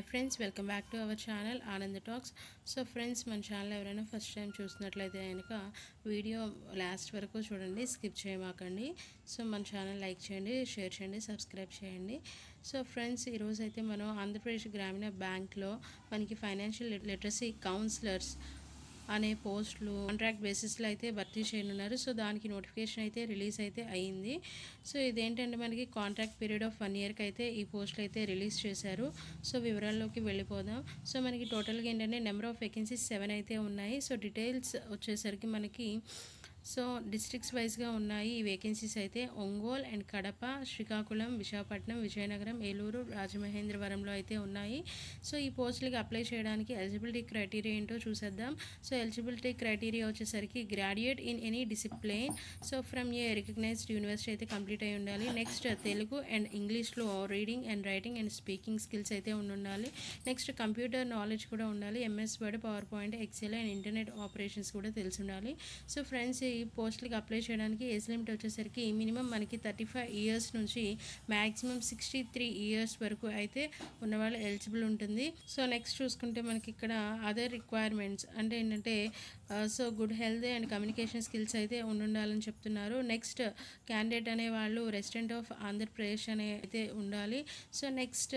Hi friends, welcome back to our channel Anand talks. So friends, మన channel ఎవరైనా first time చూసినట్లయితే కనుక video last వరకు చూడండి, స్కిప్ చేయమాకండి. సో మన ఛానల్ లైక్ చేయండి, షేర్ చేయండి, సబ్స్క్రైబ్ చేయండి. సో ఫ్రెండ్స్, ఈరోజు అయితే మనం ఆంధ్రప్రదేశ్ గ్రామీణ బ్యాంక్లో మనకి ఫైనాన్షియల్ లిటరసీ కౌన్సిలర్స్ అనే పోస్టులు కాంట్రాక్ట్ బేసిస్లో అయితే భర్తీ చేయనున్నారు. సో దానికి నోటిఫికేషన్ అయితే రిలీజ్ అయితే అయ్యింది. సో ఇదేంటంటే మనకి కాంట్రాక్ట్ పీరియడ్ ఆఫ్ 1 ఇయర్కి అయితే ఈ పోస్టులు అయితే రిలీజ్ చేశారు. సో వివరాల్లోకి వెళ్ళిపోదాం. సో మనకి టోటల్గా ఏంటంటే నెంబర్ ఆఫ్ వేకెన్సీస్ 7 అయితే ఉన్నాయి. సో డీటెయిల్స్ వచ్చేసరికి మనకి డిస్ట్రిక్ట్స్ వైజ్గా ఉన్నాయి ఈ వేకెన్సీస్ అయితే. ఒంగోలు అండ్ కడప, శ్రీకాకుళం, విశాఖపట్నం, విజయనగరం, ఏలూరు, రాజమహేంద్రవరంలో అయితే ఉన్నాయి. సో ఈ పోస్టులకి అప్లై చేయడానికి ఎలిజిబిలిటీ క్రైటీరియా ఏంటో చూసేద్దాం. సో ఎలిజిబిలిటీ క్రైటీరియా వచ్చేసరికి graduate in any discipline from a recognized university అయితే కంప్లీట్ అయి ఉండాలి. నెక్స్ట్ తెలుగు అండ్ ఇంగ్లీష్లో reading and writing and speaking skills అయితే ఉండాలి. నెక్స్ట్ కంప్యూటర్ నాలెడ్జ్ కూడా ఉండాలి. MS Word, PowerPoint, Excel and internet operations కూడా తెలిసి ఉండాలి. సో ఫ్రెండ్స్, ఈ పోస్టులకి అప్లై చేయడానికి ఏజ్ లిమిట్ వచ్చేసరికి మినిమం మనకి 35 ఇయర్స్ నుంచి మ్యాక్సిమం 63 ఇయర్స్ వరకు అయితే ఉన్నవాళ్ళు ఎలిజిబుల్ ఉంటుంది. సో నెక్స్ట్ చూసుకుంటే మనకి ఇక్కడ అదర్ రిక్వైర్మెంట్స్ అంటే ఏంటంటే good health and communication skills అయితే ఉండాలని చెప్తున్నారు. నెక్స్ట్ క్యాండిడేట్ అనే వాళ్ళు రెసిడెంట్ ఆఫ్ ఆంధ్రప్రదేశ్ అనే అయితే ఉండాలి. So next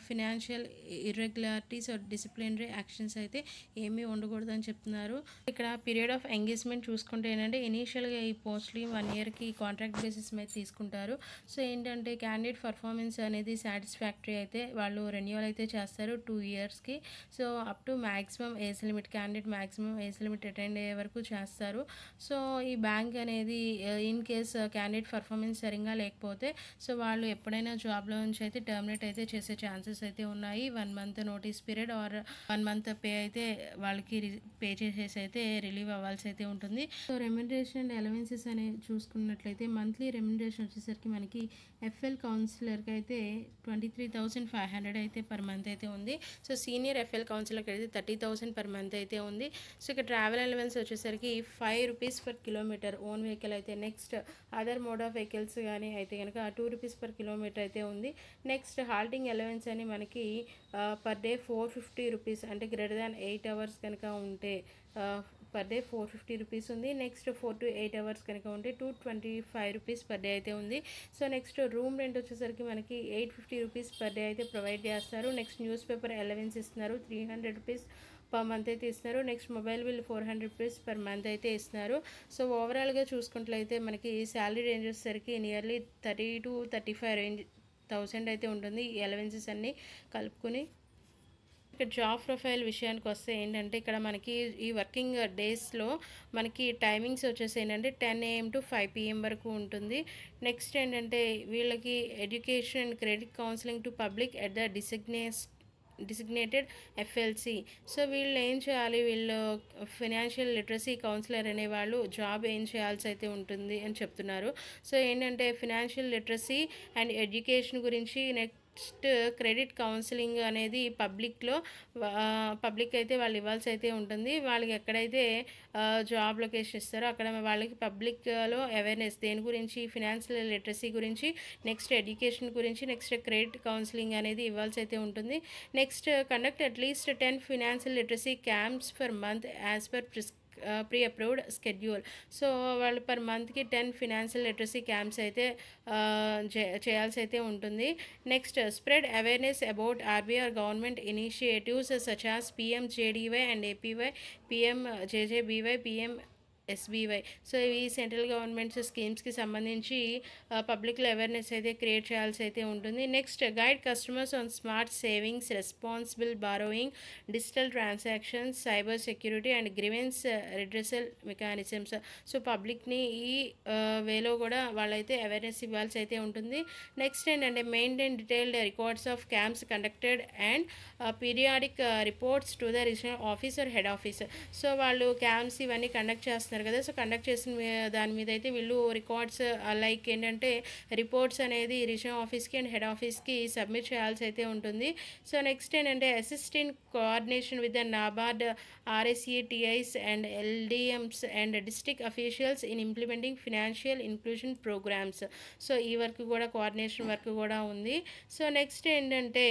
financial irregularities disciplinary actions అయితే ఏమీ ఉండకూడదని చెప్తున్నారు. ఇక్కడ పీరియడ్ ఆఫ్ ఎంగేజ్మెంట్ చూసుకుంటే ఏంటంటే ఇనీషియల్గా ఈ పోస్ట్లీ 1 ఇయర్కి కాంట్రాక్ట్ బేసిస్ మీద తీసుకుంటారు. సో ఏంటంటే క్యాండిడేట్ పర్ఫార్మెన్స్ అనేది సాటిస్ఫాక్టరీ అయితే వాళ్ళు రెన్యువల్ అయితే చేస్తారు 2 ఇయర్స్కి. So up to maximum age limit, candidate maximum age limit attend అయ్యే వరకు చేస్తారు. సో ఈ బ్యాంక్ అనేది ఇన్ కేస్ క్యాండిడేట్ పర్ఫార్మెన్స్ సరిగ్గా లేకపోతే సో వాళ్ళు ఎప్పుడైనా జాబ్లో నుంచి అయితే టర్మినేట్ అయితే చేసే ఛాన్సెస్ అయితే ఉన్నాయి. 1 month notice period are 1 month pay అయితే వాళ్ళకి పే చేసేసి అయితే రిలీవ్ అవ్వాల్సి అయితే ఉంటుంది. సో రెమ్యునరేషన్ అండ్ అలవెన్సెస్ అనే చూసుకున్నట్లయితే మంత్లీ రెమ్యునరేషన్ వచ్చేసరికి మనకి ఎఫ్ఎల్ కౌన్సిలర్కి అయితే 23,500 అయితే పర్ మంత్ అయితే ఉంది. సో సీనియర్ ఎఫ్ఎల్ కౌన్సిలర్కి అయితే 30,000 పర్ మంత్ అయితే ఉంది. సో ఇక్కడ ట్రావెల్ అలవెన్స్ వచ్చేసరికి 5 rupees per kilometre own vehicle అయితే. Next other mode of vehicles కానీ అయితే కనుక 2 రూపీస్ పర్ కిలోమీటర్ అయితే ఉంది. నెక్స్ట్ హాల్టింగ్ అలవెన్స్ అని మనకి పర్ డే 450 రూపీస్, అంటే గ్రేటర్ దాన్ 8 అవర్స్ కనుక ఉంటే పర్ డే 450 రూపీస్ ఉంది. నెక్స్ట్ 4 to 8 అవర్స్ కనుక ఉంటే 225 రూపీస్ పర్ డే అయితే ఉంది. సో నెక్స్ట్ రూమ్ రెంట్ వచ్చేసరికి మనకి 850 రూపీస్ పర్ డే అయితే ప్రొవైడ్ చేస్తారు. నెక్స్ట్ న్యూస్ పేపర్ అలవెన్స్ ఇస్తున్నారు, 300 రూపీస్ పర్ మంత్ అయితే ఇస్తున్నారు. Next mobile bill 400 rupees per month అయితే ఇస్తున్నారు. సో ఓవరాల్గా చూసుకున్నట్లయితే మనకి శాలరీ రేంజ్ వచ్చేసరికి నియర్లీ 30 to 35 థౌసండ్ అయితే ఉంటుంది ఈ అలవెన్సెస్ అన్నీ కలుపుకొని. ఇక్కడ జాబ్ ప్రొఫైల్ విషయానికి వస్తే ఏంటంటే ఇక్కడ మనకి ఈ వర్కింగ్ డేస్లో మనకి టైమింగ్స్ వచ్చేసి ఏంటంటే 10 AM to 5 PM వరకు ఉంటుంది. నెక్స్ట్ ఏంటంటే వీళ్ళకి education and credit counselling to public at the designated FLC. So వీళ్ళు ఏం చేయాలి, వీళ్ళు ఫైనాన్షియల్ లిటరసీ కౌన్సిలర్ అనే వాళ్ళు జాబ్ ఏం చేయాల్సి అయితే ఉంటుంది అని చెప్తున్నారు. సో ఏంటంటే ఫైనాన్షియల్ లిటరసీ అండ్ ఎడ్యుకేషన్ గురించి, నెక్స్ట్ క్రెడిట్ కౌన్సిలింగ్ అనేది పబ్లిక్ అయితే వాళ్ళు ఇవ్వాల్సి అయితే ఉంటుంది. వాళ్ళకి ఎక్కడైతే జాబ్ లొకేషన్ ఇస్తారో అక్కడ వాళ్ళకి పబ్లిక్లో అవేర్నెస్ దేని గురించి, ఫినాన్షియల్ లిటరసీ గురించి, నెక్స్ట్ ఎడ్యుకేషన్ గురించి, నెక్స్ట్ క్రెడిట్ కౌన్సిలింగ్ అనేది ఇవ్వాల్సి అయితే ఉంటుంది. Next conduct at least 10 financial literacy camps per month as per pre approved schedule. So వాళ్ళు పర్ మంత్కి 10 ఫినాన్షియల్ లిటరసీ క్యాంప్స్ అయితే చేయాల్సి అయితే ఉంటుంది. Next spread awareness about RBI government initiatives such as PMJDY and APY, PMJJBY, PMSBY. So ఈ central government స్కీమ్స్కి సంబంధించి పబ్లిక్లో awareness అయితే క్రియేట్ చేయాల్సి అయితే ఉంటుంది. Next guide customers on smart savings, responsible borrowing, digital transactions, cyber security and grievance redressal mechanisms. So పబ్లిక్ని ఈ వేలో కూడా వాళ్ళైతే అవేర్నెస్ ఇవ్వాల్సి అయితే ఉంటుంది. నెక్స్ట్ ఏంటంటే maintain detailed records of camps conducted and periodic reports to the regional office or head office. So వాళ్ళు క్యాంప్స్ ఇవన్నీ కండక్ట్ చేస్తున్నారు కదా. సో కండక్ట్ చేసిన దాని మీద అయితే వీళ్ళు రికార్డ్స్ లైక్ ఏంటంటే రిపోర్ట్స్ అనేది రీజనల్ ఆఫీస్కి అండ్ హెడ్ ఆఫీస్కి సబ్మిట్ చేయాల్సి అయితే ఉంటుంది. సో నెక్స్ట్ ఏంటంటే assist in coordination with the NABARD, RSETIs and LDMs and district officials in implementing financial inclusion programmes. So ఈ వర్క్ కూడా కోఆర్డినేషన్ వర్క్ కూడా ఉంది. సో నెక్స్ట్ ఏంటంటే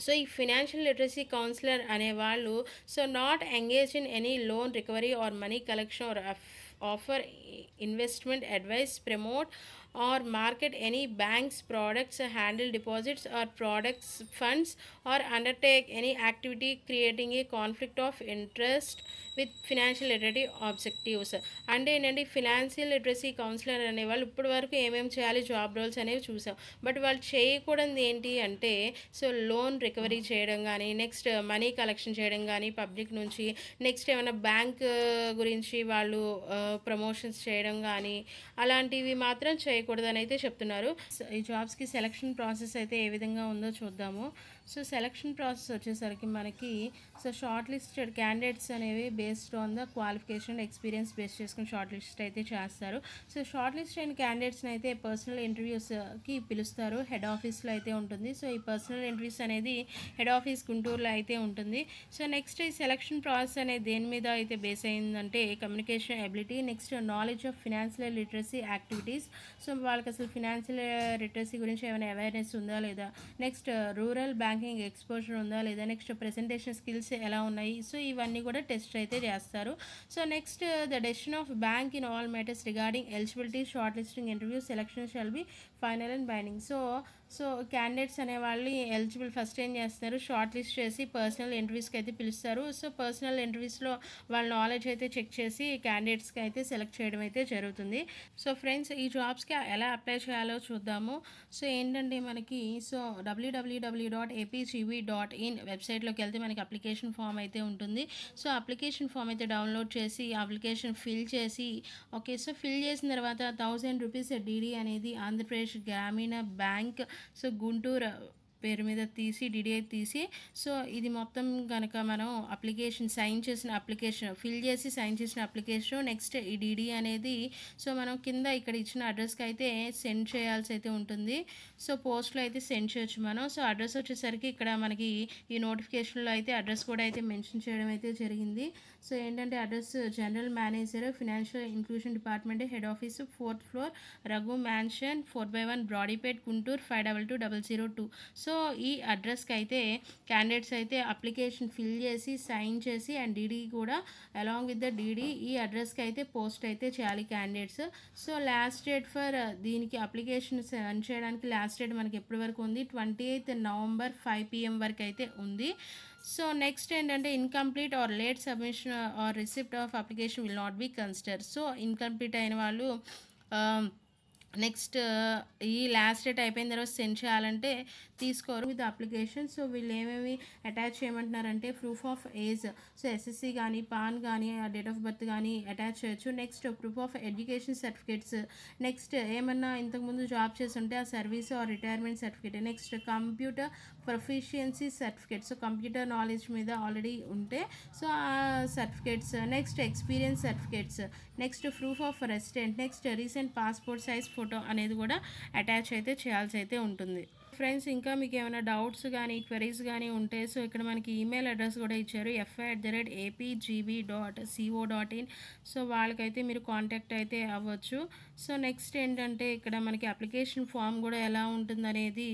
సో ఈ ఫినాన్షియల్ లిటరసీ కౌన్సిలర్ అనేవాళ్ళు so not engage in any loan recovery or money collection or offer investment advice promote or market any bank's products, handle deposits or products funds, or undertake any activity creating a conflict of interest with financial literacy objectives. అంటే ఏంటంటే financial literacy counsellor అనేవాళ్ళు ఇప్పటి వరకు ఏమేమి చేయాలి job roles అనేవి చూసాం. But వాళ్ళు చేయకూడదు ఏంటి అంటే సో లోన్ రికవరీ చేయడం కానీ, నెక్స్ట్ మనీ కలెక్షన్ చేయడం కానీ పబ్లిక్ నుంచి, నెక్స్ట్ ఏమైనా బ్యాంక్ గురించి వాళ్ళు ప్రమోషన్స్ చేయడం కానీ అలాంటివి మాత్రం చేయకూడదని అయితే చెప్తున్నారు. ఈ జాబ్స్కి సెలక్షన్ ప్రాసెస్ అయితే ఏ విధంగా ఉందో చూద్దాము. సో సెలక్షన్ ప్రాసెస్ వచ్చేసరికి మనకి సో షార్ట్ లిస్టెడ్ క్యాండిడేట్స్ అనేవి based on the qualification experience base చేసుకుని షార్ట్ లిస్ట్ అయితే చేస్తారు. సో షార్ట్ లిస్ట్ అయిన క్యాండిడేట్స్ని అయితే పర్సనల్ ఇంటర్వ్యూస్కి పిలుస్తారు. హెడ్ ఆఫీస్లో అయితే ఉంటుంది. సో ఈ పర్సనల్ ఇంటర్వ్యూస్ అనేది హెడ్ ఆఫీస్ గుంటూరులో అయితే ఉంటుంది. సో నెక్స్ట్ ఈ సెలక్షన్ ప్రాసెస్ అనేది దేని మీద అయితే బేస్ అయిందంటే communication ability, next knowledge of financial literacy activities. So వాళ్ళకి అసలు ఫినాన్షియల్ లిటరసీ గురించి ఏమైనా అవేర్నెస్ ఉందా లేదా, నెక్స్ట్ రూరల్ బ్యాంకింగ్ ఎక్స్పోజర్ ఉందా లేదా, నెక్స్ట్ ప్రెజెంటేషన్ స్కిల్స్ ఎలా ఉన్నాయి. సో ఇవన్నీ కూడా టెస్ట్ అయితే చేస్తారు. So next the decision of bank in all matters regarding eligibility short listing interview selection shall be final and binding. So candidates అనే వాళ్ళు ఎలిజిబుల్ ఫస్ట్ ఏం చేస్తారు, షార్ట్ లిస్ట్ చేసి పర్సనల్ ఇంటర్వ్యూస్కి అయితే పిలుస్తారు. సో పర్సనల్ ఇంటర్వ్యూస్లో వాళ్ళ నాలెడ్జ్ అయితే చెక్ చేసి క్యాండిడేట్స్కి అయితే సెలెక్ట్ చేయడం అయితే జరుగుతుంది. సో ఫ్రెండ్స్ ఈ జాబ్స్కి ఎలా అప్లై చేయాలో చూద్దాము. సో ఏంటంటే మనకి సో www.apgb.in వెబ్సైట్లోకి వెళ్తే మనకి అప్లికేషన్ ఫామ్ అయితే ఉంటుంది. సో అప్లికేషన్ ఫామ్ అయితే డౌన్లోడ్ చేసి అప్లికేషన్ ఫిల్ చేసి ఓకే. సో ఫిల్ చేసిన తర్వాత 1000 రూపీస్ డీడీ అనేది ఆంధ్రప్రదేశ్ గ్రామీణ బ్యాంక్ సో గుంటూరు పేరు మీద తీసి డిడిఐ తీసి సో ఇది మొత్తం కనుక మనం అప్లికేషన్ సైన్ చేసిన అప్లికేషన్ ఫిల్ చేసి సైన్ చేసిన అప్లికేషన్ నెక్స్ట్ ఈ డిడి అనేది సో మనం కింద ఇక్కడ ఇచ్చిన అడ్రస్కి అయితే సెండ్ చేయాల్సి అయితే ఉంటుంది. సో పోస్ట్లో అయితే సెండ్ చేయొచ్చు మనం. సో అడ్రస్ వచ్చేసరికి ఇక్కడ మనకి ఈ నోటిఫికేషన్లో అయితే అడ్రస్ కూడా అయితే మెన్షన్ చేయడం అయితే జరిగింది. సో ఏంటంటే address general manager financial inclusion department head office 4th floor Raghu mansion 4/1 Brodipet Guntur 522002. So ఈ అడ్రస్కి అయితే క్యాండిడేట్స్ అయితే అప్లికేషన్ ఫిల్ చేసి సైన్ చేసి అండ్ డీడీ కూడా అలాంగ్ విత్ ద డీడీ ఈ అడ్రస్కి అయితే పోస్ట్ అయితే చేయాలి candidates. So last date for దీనికి అప్లికేషన్ సెండ్ చేయడానికి లాస్ట్ డేట్ మనకి ఎప్పటి వరకు ఉంది, 28th November 5 PM వరకు అయితే ఉంది. సో నెక్స్ట్ ఏంటంటే incomplete or late submission or receipt of application will not be consider. So incomplete అయిన వాళ్ళు నెక్స్ట్ ఈ లాస్ట్ డేట్ అయిపోయిన తర్వాత సెండ్ చేయాలంటే తీసుకోరు విత్ అప్లికేషన్. సో వీళ్ళు ఏమేమి అటాచ్ చేయమంటున్నారంటే proof of age, so SSC కానీ పాన్ కానీ డేట్ ఆఫ్ బర్త్ కానీ అటాచ్ చేయొచ్చు. Next proof of education certificates, next ఏమన్నా ఇంతకుముందు జాబ్ చేసి ఉంటే ఆ service or retirement certificate, next computer proficiency certificate, so computer knowledge మీద ఆల్రెడీ ఉంటే సో ఆ certificates, next experience certificates, next proof of resident, next recent passport size photo అనేది కూడా అటాచ్ అయితే చేయాల్సి అయితే ఉంటుంది. ఫ్రెండ్స్ ఇంకా మీకు ఏమైనా డౌట్స్ కానీ క్వెరీస్ కానీ ఉంటే సో ఇక్కడ మనకి ఈమెయిల్ అడ్రస్ కూడా ఇచ్చారు fi@apgb.co.in. సో వాళ్ళకైతే మీరు కాంటాక్ట్ అయితే అవ్వచ్చు. సో నెక్స్ట్ ఏంటంటే ఇక్కడ మనకి అప్లికేషన్ ఫామ్ కూడా ఎలా ఉంటుందనేది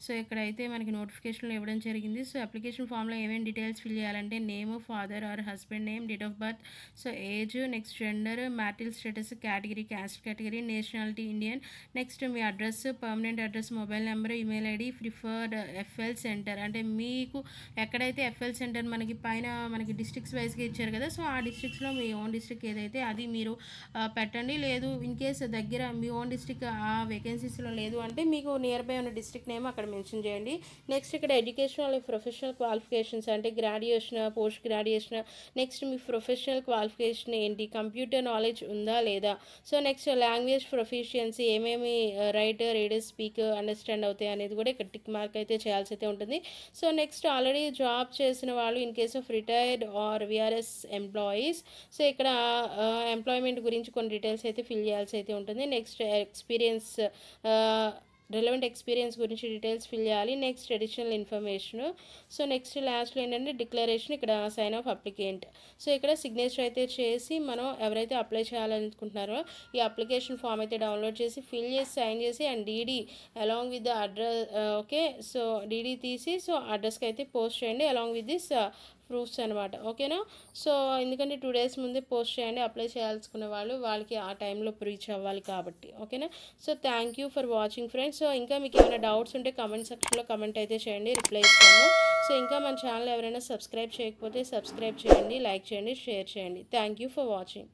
సో ఇక్కడైతే మనకి నోటిఫికేషన్లో ఇవ్వడం జరిగింది. సో అప్లికేషన్ ఫామ్లో ఏమేమి డీటెయిల్స్ ఫిల్ చేయాలంటే name, father are husband name, date of birth, so age, next gender, marital status, category caste category, nationality Indian, next me address, permanent address, mobile number, email ID, preferred FL centre అంటే మీకు ఎక్కడైతే FL centre మనకి పైన మనకి districts వైజ్గా ఇచ్చారు కదా so ఆ డిస్ట్రిక్ట్స్లో మీ ఓన్ డిస్ట్రిక్ట్ ఏదైతే అది మీరు పెట్టండి. లేదు ఇన్ కేస్ దగ్గర మీ ఓన్ డిస్ట్రిక్ట్ ఆ వేకెన్సీస్లో లేదు అంటే మీకు నియర్ బై ఉన్న డిస్ట్రిక్ట్ నేమ్ అక్కడ మెన్షన్ చేయండి. నెక్స్ట్ ఇక్కడ ఎడ్యుకేషనల్ ప్రొఫెషనల్ క్వాలిఫికేషన్స్ అంటే గ్రాడ్యుయేషన్, పోస్ట్ గ్రాడ్యుయేషన్, నెక్స్ట్ మీ ప్రొఫెషనల్ క్వాలిఫికేషన్ ఏంటి, కంప్యూటర్ నాలెడ్జ్ ఉందా లేదా, సో నెక్స్ట్ లాంగ్వేజ్ ప్రొఫిషియన్సీ ఏమేమి రైట్, రీడ్, స్పీక్, అండర్స్టాండ్ అవుతాయి అనేది కూడా ఇక్కడ టిక్ మార్క్ అయితే చేయాల్సి అయితే ఉంటుంది. సో నెక్స్ట్ ఆల్రెడీ జాబ్ చేసిన వాళ్ళు in case of retired or VRS employees so ఇక్కడ ఎంప్లాయ్మెంట్ గురించి కొన్ని డీటెయిల్స్ అయితే ఫిల్ చేయాల్సి అయితే ఉంటుంది. నెక్స్ట్ ఎక్స్పీరియన్స్ రిలవెంట్ ఎక్స్పీరియన్స్ గురించి డీటెయిల్స్ ఫిల్ చేయాలి. Next additional information. So next లాస్ట్లో ఏంటంటే డిక్లరేషన్, ఇక్కడ సైన్ ఆఫ్ అప్లికెంట్. సో ఇక్కడ సిగ్నేచర్ అయితే చేసి మనం ఎవరైతే అప్లై చేయాలనుకుంటున్నారో ఈ అప్లికేషన్ ఫామ్ అయితే డౌన్లోడ్ చేసి ఫిల్ చేసి సైన్ చేసి and DD along with the address, okay. So DD తీసి సో అడ్రస్కి అయితే పోస్ట్ చేయండి అలాంగ్ విత్ దిస్ ప్రూఫ్స్ అనమాట, ఓకేనా. సో ఎందుకంటే 2 days ముందే పోస్ట్ చేయండి, అప్లై చేయాల్సుకునే వాళ్ళకి ఆ టైంలో రీచ్ అవ్వాలి కాబట్టి, ఓకేనా. So thank you for watching friends. So ఇంకా మీకు ఏమైనా డౌట్స్ ఉంటే కమెంట్ సెక్షన్లో కమెంట్ అయితే చేయండి, రిప్లై ఇస్తాము. సో ఇంకా మన ఛానల్ ఎవరైనా సబ్స్క్రైబ్ చేయకపోతే సబ్స్క్రైబ్ చేయండి, లైక్ చేయండి, షేర్ చేయండి. Thank you for watching.